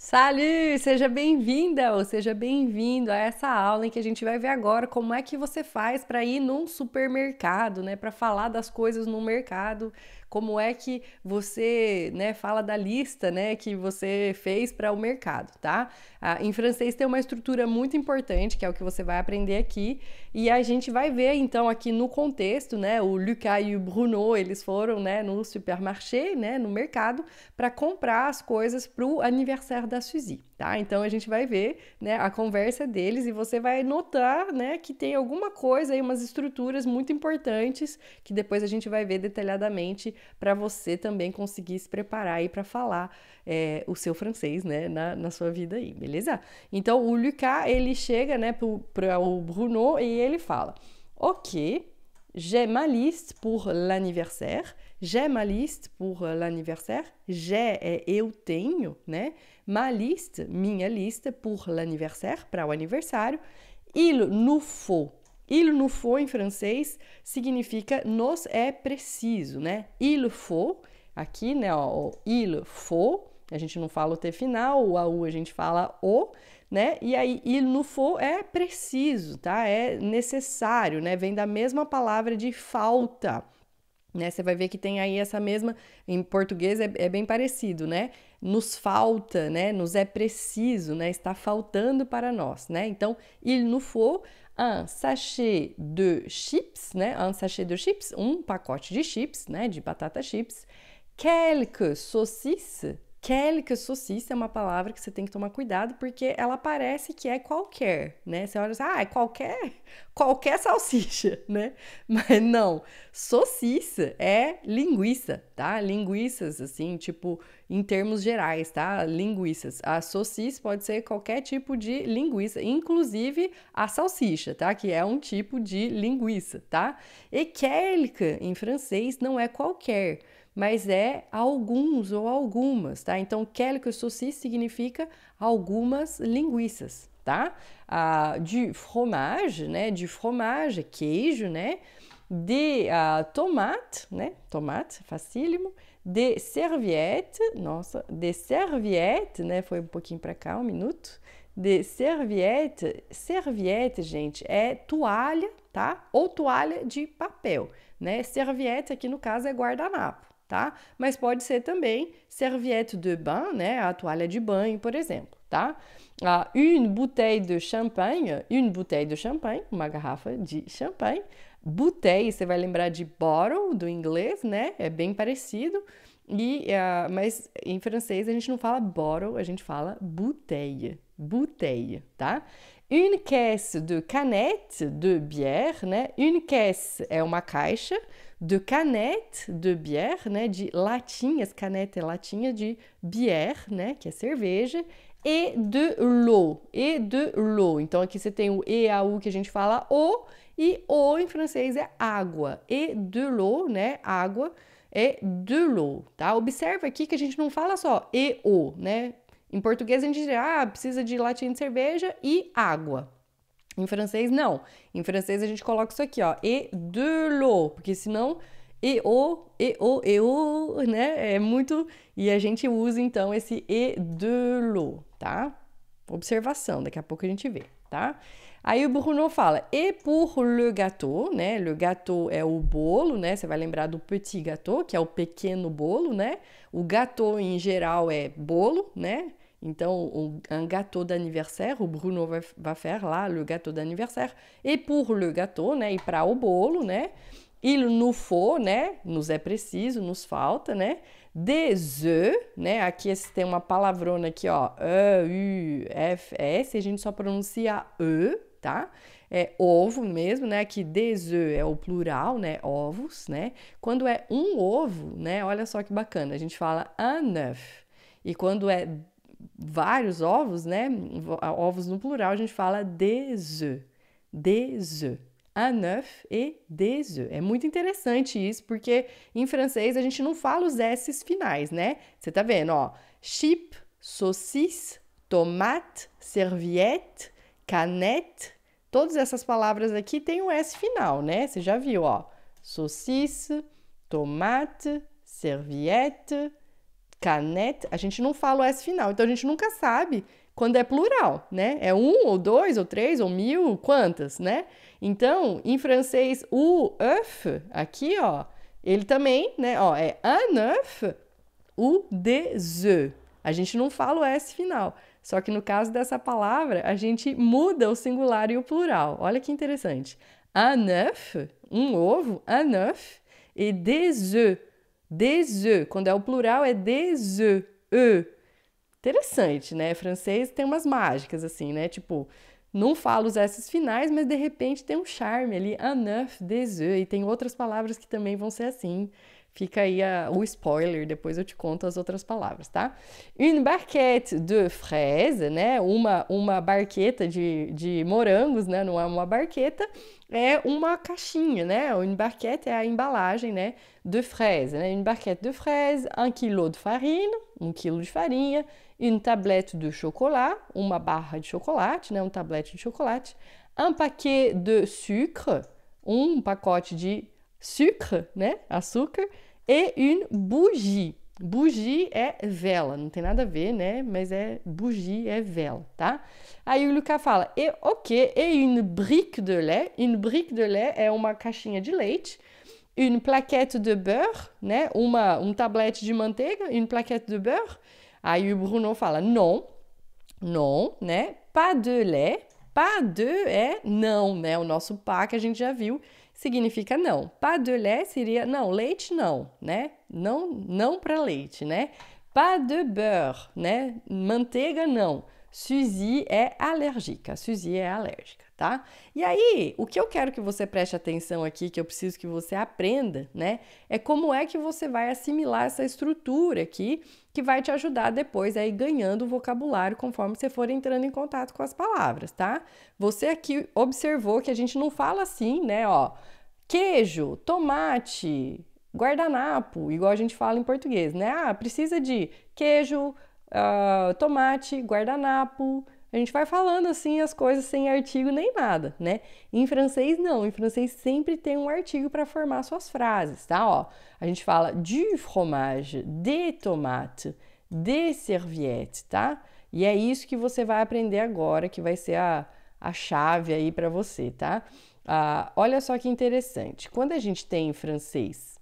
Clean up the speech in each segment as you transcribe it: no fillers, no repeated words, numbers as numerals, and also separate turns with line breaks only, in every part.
Salut! Seja bem-vinda ou seja bem-vindo a essa aula em que a gente vai ver agora como é que você faz para ir num supermercado, né? Para falar das coisas no mercado, como é que você, né, fala da lista, né, que você fez para o mercado, tá? Em francês tem uma estrutura muito importante, que é o que você vai aprender aqui, e a gente vai ver então aqui no contexto, né? O Lucas e o Bruno, eles foram, né, no supermarché, né, no mercado, para comprar as coisas para o aniversário da Suzy, tá? Então a gente vai ver, né, a conversa deles e você vai notar, né, que tem alguma coisa aí, umas estruturas muito importantes que depois a gente vai ver detalhadamente para você também conseguir se preparar aí para falar o seu francês, né, na sua vida aí, beleza? Então o Lucas, ele chega, né, para o Bruno e ele fala: Ok, j'ai ma liste pour l'anniversaire. J'ai ma liste pour l'anniversaire. J'ai é eu tenho, né? Ma liste, minha lista, pour l'anniversaire, para o aniversário. Il nous faut. Il nous faut em francês significa nos é preciso, né? Il faut, aqui, né? Ó, il faut, a gente não fala o T final, o AU a gente fala o, né? E aí, il nous faut é preciso, tá? É necessário, né? Vem da mesma palavra de falta. Né, você vai ver que tem aí essa mesma, em português é bem parecido, né? Nos falta, né? Nos é preciso, né? Está faltando para nós, né? Então, il nous faut un sachet de chips, né? Un sachet de chips, um pacote de chips, né? De batata chips. Quelques saucisses. Quelques saucisses é uma palavra que você tem que tomar cuidado porque ela parece que é qualquer, né? Você olha assim, é qualquer salsicha, né? Mas não, saucisse é linguiça, tá? Linguiças, assim, tipo, em termos gerais, tá? Linguiças. A saucisse pode ser qualquer tipo de linguiça, inclusive a salsicha, tá? Que é um tipo de linguiça, tá? E quelque, em francês, não é qualquer, mas é alguns ou algumas, tá? Então, quelques saucisses significa algumas linguiças, tá? Du fromage, né? Du fromage, queijo, né? De tomate, né? Tomate, facílimo. De serviette, nossa, de serviette, né? Foi um pouquinho para cá, um minuto. De serviette, serviette, gente, é toalha, tá? Ou toalha de papel, né? Serviette aqui no caso é guardanapo, tá? Mas pode ser também serviette de bain, né? A toalha de banho, por exemplo, tá? Une bouteille de champanhe, uma garrafa de champanhe. Bouteille, você vai lembrar de bottle do inglês, né? É bem parecido. Mas em francês a gente não fala bottle, a gente fala bouteille. Bouteille, tá? Une caisse de canette de bière, né? Une caisse é uma caixa de canette de bière, né? De latinhas, canette é latinha de bière, né? Que é cerveja. E de l'eau, Então aqui você tem o e, a, u que a gente fala o, e o em francês é água. E de l'eau, né? Água é de l'eau, tá? Observa aqui que a gente não fala só e o, né? Em português a gente diz, precisa de latinha de cerveja e água. Em francês, não. Em francês a gente coloca isso aqui, ó, e de l'eau, porque senão e o, né? É muito. E a gente usa então esse e de l'eau, tá? Observação, daqui a pouco a gente vê, tá? Aí o Bruno fala, et pour le gâteau, né? Le gâteau é o bolo, né? Você vai lembrar do petit gâteau, que é o pequeno bolo, né? O gâteau em geral é bolo, né? Então, un gâteau d'anniversaire, o Bruno vai faire lá le gâteau d'anniversaire. Et pour le gâteau, né? E para o bolo, né? Il nous faut, né? Nos é preciso, nos falta, né? Des œufs, né? Aqui tem uma palavrona aqui, ó. E-U-F-S, a gente só pronuncia E, tá? É ovo mesmo, né? Aqui des œufs é o plural, né? Ovos, né? Quando é um ovo, né? Olha só que bacana, a gente fala un œuf. E quando é vários ovos, né? Ovos no plural, a gente fala des œufs. Des œufs. Un œuf et des œufs. É muito interessante isso, porque em francês a gente não fala os S's finais, né? Você tá vendo, ó. Chip, saucisse, tomate, serviette, canette. Todas essas palavras aqui têm um S final, né? Você já viu, ó. Saucisse, tomate, serviette, canette, a gente não fala o S final, então a gente nunca sabe quando é plural, né? É um, ou dois, ou três, ou mil, quantas, né? Então, em francês, o œuf, aqui, ó, ele também, né, ó, é un œuf ou des œufs. A gente não fala o S final. Só que no caso dessa palavra, a gente muda o singular e o plural. Olha que interessante. Un œuf, um ovo, un œuf, e des œufs. Des œufs, quando é o plural, é des œufs. Interessante, né? Francês tem umas mágicas, assim, né? Tipo, não fala os S finais, mas de repente tem um charme ali. Un œuf, des œufs. E tem outras palavras que também vão ser assim. Fica aí o spoiler, depois eu te conto as outras palavras, tá? Une barquette de fraises, né? Uma barqueta de morangos, né? Não é uma barqueta, é uma caixinha, né? Une barquette é a embalagem, né? De fraises, né? Une barquette de fraises, 1 kg de farine, 1 quilo de farinha, une tablette de chocolat, uma barra de chocolate, né? Um tablete de chocolate, un paquet de sucre, um pacote de sucre, né? Açúcar, e une bougie. Bougie é vela, não tem nada a ver, né? Mas é bougie, é vela, tá? Aí o Lucas fala, e ok, e une brique de lait. Une brique de lait é uma caixinha de leite. Une plaquette de beurre, né? Um tablete de manteiga, une plaquette de beurre. Aí o Bruno fala, non, non, né? Pas de lait. Pas de é não, né? O nosso pas que a gente já viu significa não. Pas de lait seria não, leite não, né? Não para leite, né? Pas de beurre, né? Manteiga não. Suzy é alérgica. Suzy é alérgica, tá? E aí, o que eu quero que você preste atenção aqui, que eu preciso que você aprenda, né? É como é que você vai assimilar essa estrutura aqui, que vai te ajudar depois aí ganhando o vocabulário conforme você for entrando em contato com as palavras, tá? Você aqui observou que a gente não fala assim, né? Ó, queijo, tomate, guardanapo, igual a gente fala em português, né? Ah, precisa de queijo, tomate, guardanapo. A gente vai falando assim as coisas sem artigo nem nada, né? Em francês não, em francês sempre tem um artigo para formar suas frases, tá? Ó, a gente fala du fromage, des tomates, des serviettes, tá? E é isso que você vai aprender agora, que vai ser a chave aí para você, tá? Olha só que interessante. Quando a gente tem em francês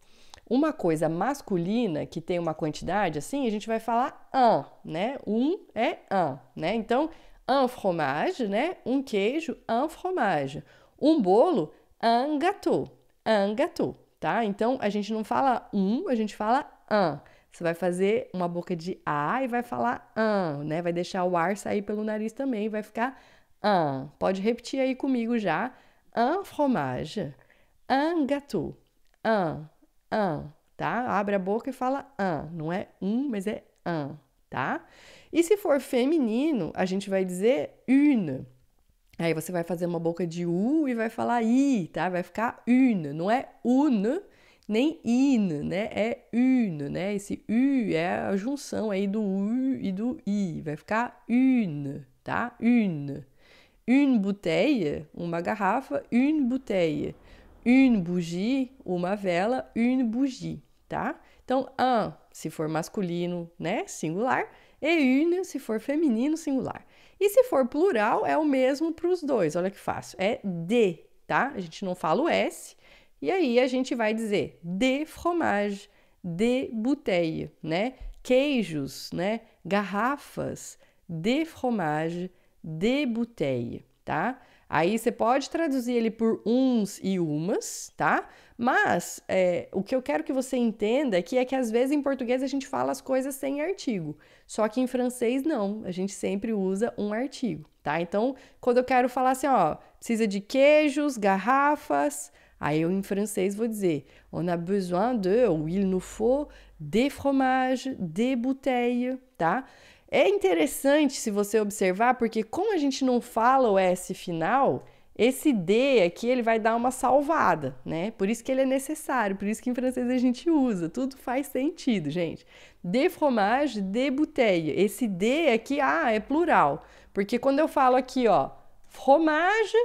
uma coisa masculina que tem uma quantidade assim, a gente vai falar un, né? Um é un, né? Então, un fromage, né? Um queijo, un fromage. Um bolo, un gâteau, tá? Então, a gente não fala a gente fala un. Você vai fazer uma boca de A e vai falar un, né? Vai deixar o ar sair pelo nariz também, vai ficar un. Pode repetir aí comigo já. Un fromage, un gâteau, un, tá? Abre a boca e fala un. Não é mas é un, tá? E se for feminino, a gente vai dizer une. Aí você vai fazer uma boca de U e vai falar I, tá? Vai ficar une. Não é une, nem in, né? É une, né? Esse U é a junção aí do U e do I. Vai ficar une, tá? Une. Une bouteille, uma garrafa, une bouteille. Une bougie, uma vela, une bougie, tá? Então, un, se for masculino, né, singular, e une, se for feminino, singular. E se for plural, é o mesmo para os dois, olha que fácil, é de, tá? A gente não fala o S, e aí a gente vai dizer de fromage, de bouteille, né? Queijos, né? Garrafas, de fromage, de bouteille, tá? Aí você pode traduzir ele por uns e umas, tá? Mas o que eu quero que você entenda aqui é que às vezes em português a gente fala as coisas sem artigo, só que em francês não, a gente sempre usa um artigo, tá? Então, quando eu quero falar assim, ó, precisa de queijos, garrafas, aí eu em francês vou dizer, on a besoin de, ou il nous faut, des fromages, des bouteilles, tá? É interessante se você observar, porque como a gente não fala o S final, esse D aqui ele vai dar uma salvada, né? Por isso que ele é necessário, por isso que em francês a gente usa, tudo faz sentido, gente. De fromage, de bouteille. Esse D aqui, é plural, porque quando eu falo aqui, ó, fromage,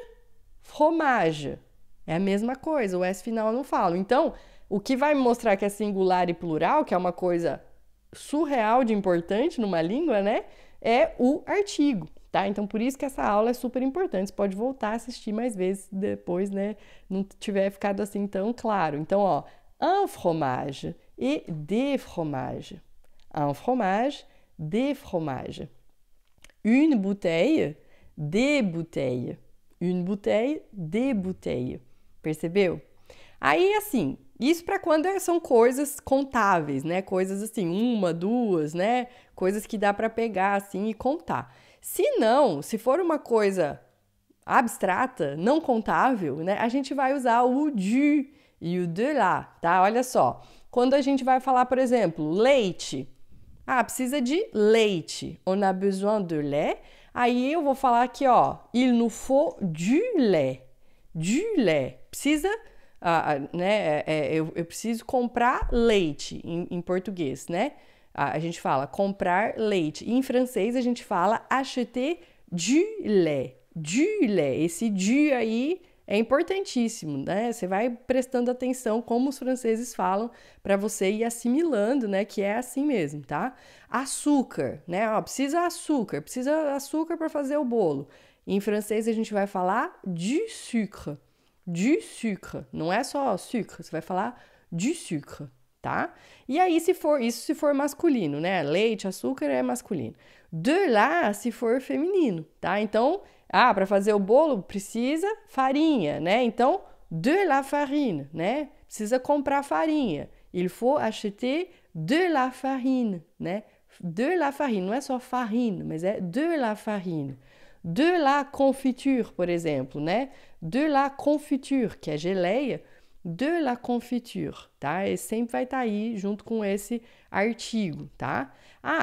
fromage, é a mesma coisa, o S final eu não falo. Então, o que vai me mostrar que é singular e plural, que é uma coisa surreal de importante numa língua, né? É o artigo, tá? Então, por isso que essa aula é super importante. Você pode voltar a assistir mais vezes depois, né? Não tiver ficado assim tão claro. Então, ó, un fromage et des fromages. Un fromage, des fromages. Une bouteille, des bouteilles. Une bouteille, des bouteilles. Percebeu? Aí, assim, isso para quando são coisas contáveis, né? Coisas assim, uma, duas, né? Coisas que dá para pegar assim e contar. Se não, se for uma coisa abstrata, não contável, né? A gente vai usar o du e o de lá, tá? Olha só. Quando a gente vai falar, por exemplo, leite. Ah, precisa de leite. On a besoin de lait. Aí eu vou falar aqui, ó. Il nous faut du lait. Du lait. Precisa, né? Eu preciso comprar leite em português, né? A gente fala comprar leite. E em francês a gente fala acheter du lait. Du lait. Esse du aí é importantíssimo, né? Você vai prestando atenção como os franceses falam para você ir assimilando, né? Que é assim mesmo, tá? Açúcar, né? Ó, precisa açúcar para fazer o bolo. Em francês a gente vai falar du sucre. Du sucre. Não é só sucre, você vai falar du sucre, tá? E aí, se for masculino, né? Leite, açúcar é masculino. De lá, se for feminino, tá? Então, para fazer o bolo precisa farinha, né? Então, de la farine, né? Precisa comprar farinha. Il faut acheter de la farine, né? De la farine, não é só farine, mas é de la farine. De la confiture, por exemplo, né? De la confiture, que é geleia, de la confiture, tá? E sempre vai estar aí junto com esse artigo, tá?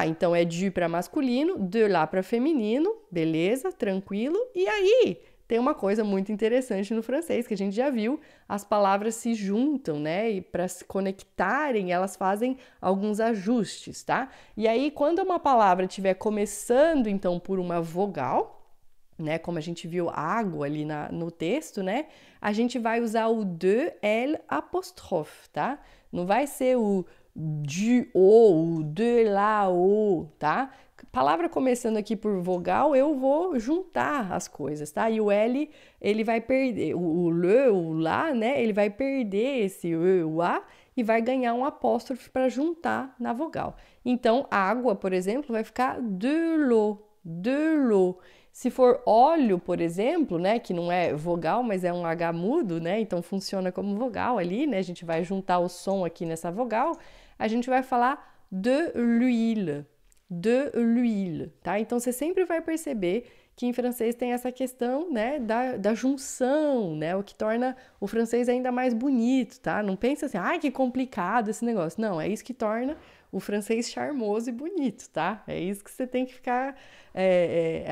Então é du para masculino, de lá para feminino, beleza, tranquilo. E aí tem uma coisa muito interessante no francês que a gente já viu, as palavras se juntam, né? E para se conectarem, elas fazem alguns ajustes, tá? E aí quando uma palavra estiver começando então por uma vogal, né, como a gente viu água ali no texto, né, a gente vai usar o de, el, apóstrofe, tá? Não vai ser o du, o de, lá, o, tá? Palavra começando aqui por vogal, eu vou juntar as coisas, tá? E o L, ele vai perder, o le, o lá, né, ele vai perder esse e, o a, e vai ganhar um apóstrofe para juntar na vogal. Então, água, por exemplo, vai ficar de l'eau, de l'eau. Se for óleo, por exemplo, né, que não é vogal, mas é um H mudo, né, então funciona como vogal ali, né, a gente vai juntar o som aqui nessa vogal, a gente vai falar de l'huile, tá? Então você sempre vai perceber que em francês tem essa questão, né, da junção, né, o que torna o francês ainda mais bonito, tá? Não pensa assim, que complicado esse negócio. Não, é isso que torna o francês charmoso e bonito, tá? É isso que você tem que ficar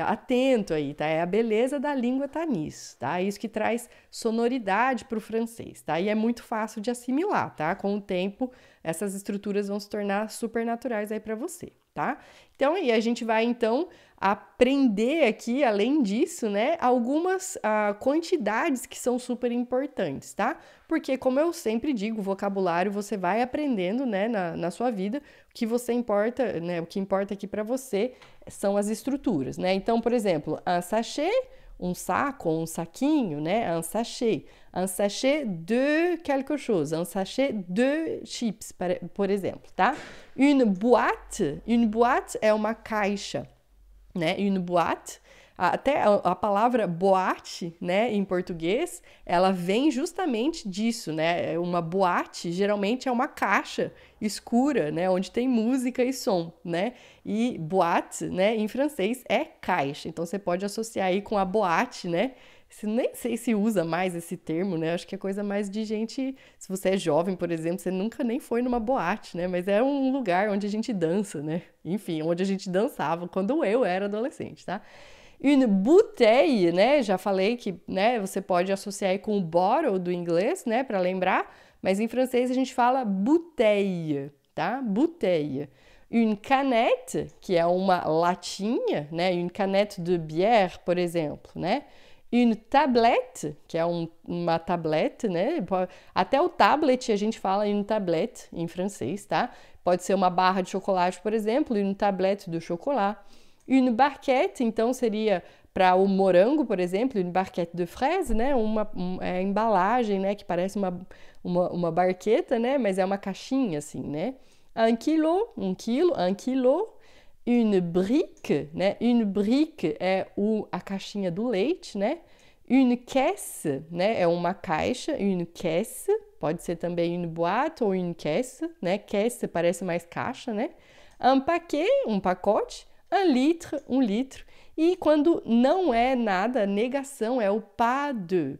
atento aí, tá? É a beleza da língua tá nisso, tá? É isso que traz sonoridade para o francês, tá? E é muito fácil de assimilar, tá? Com o tempo, essas estruturas vão se tornar super naturais aí para você, tá? Então, e a gente vai, então, aprender aqui, além disso, né, algumas quantidades que são super importantes, tá? Porque, como eu sempre digo, o vocabulário você vai aprendendo, né, na sua vida, o que você importa, né, o que importa aqui para você são as estruturas, né? Então, por exemplo, un sachet, um saco, um saquinho, né? Un sachet de quelque chose, un sachet de chips, por exemplo, tá? Une boîte é uma caixa, né? Une boîte, até a palavra boate, né, em português, ela vem justamente disso, né? Uma boate geralmente é uma caixa escura, né, onde tem música e som, né? E boate, né, em francês é caixa. Então você pode associar aí com a boate, né? Nem sei se usa mais esse termo, né? Acho que é coisa mais de gente... Se você é jovem, por exemplo, você nunca nem foi numa boate, né? Mas é um lugar onde a gente dança, né? Enfim, onde a gente dançava quando eu era adolescente, tá? Une bouteille, né? Já falei que, né, você pode associar aí com o bottle do inglês, né? Para lembrar. Mas em francês a gente fala bouteille, tá? Bouteille. Une canette, que é uma latinha, né? Une canette de bière, por exemplo, né? Une tablette, que é uma tablete, né? Até o tablet a gente fala une tablette em francês, tá? Pode ser uma barra de chocolate, por exemplo, une tablette de chocolat. Une barquette, então seria para o morango, por exemplo, une barquette de fraise, né? Uma embalagem, né? Que parece uma barqueta, né? Mas é uma caixinha, assim, né? Un quilo, um quilo. Une brique, né? Une brique é a caixinha do leite, né? Une caisse, né? É uma caixa, une caisse. Pode ser também une boîte ou une caisse, né? Caisse parece mais caixa, né? Un paquet, um pacote. Un litre, um litro. E quando não é nada, negação é o pas de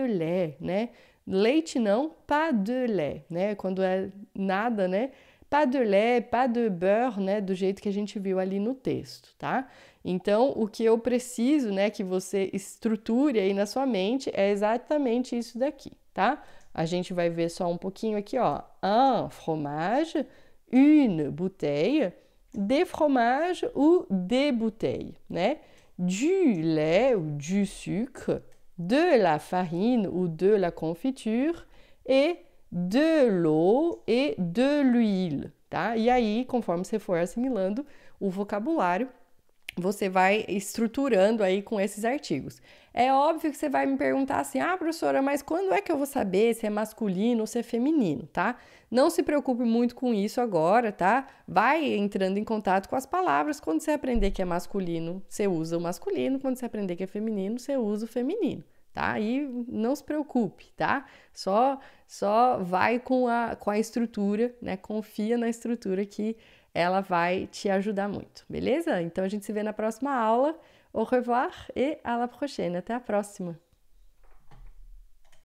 lait, né? Leite não, pas de lait, né? Quando é nada, né? Pas de lait, pas de beurre, né? Do jeito que a gente viu ali no texto, tá? Então, o que eu preciso, né, que você estruture aí na sua mente é exatamente isso daqui, tá? A gente vai ver só um pouquinho aqui, ó. Un fromage, une bouteille, des fromages ou des bouteilles, né? Du lait ou du sucre, de la farine ou de la confiture et de l'eau et de l'huile, tá? E aí, conforme você for assimilando o vocabulário, você vai estruturando aí com esses artigos. É óbvio que você vai me perguntar assim, professora, mas quando é que eu vou saber se é masculino ou se é feminino, tá? Não se preocupe muito com isso agora, tá? Vai entrando em contato com as palavras. Quando você aprender que é masculino, você usa o masculino. Quando você aprender que é feminino, você usa o feminino, tá? E não se preocupe, tá? Só vai com a estrutura, né? Confia na estrutura que ela vai te ajudar muito, beleza? Então a gente se vê na próxima aula. Au revoir et à la prochaine. Até a próxima!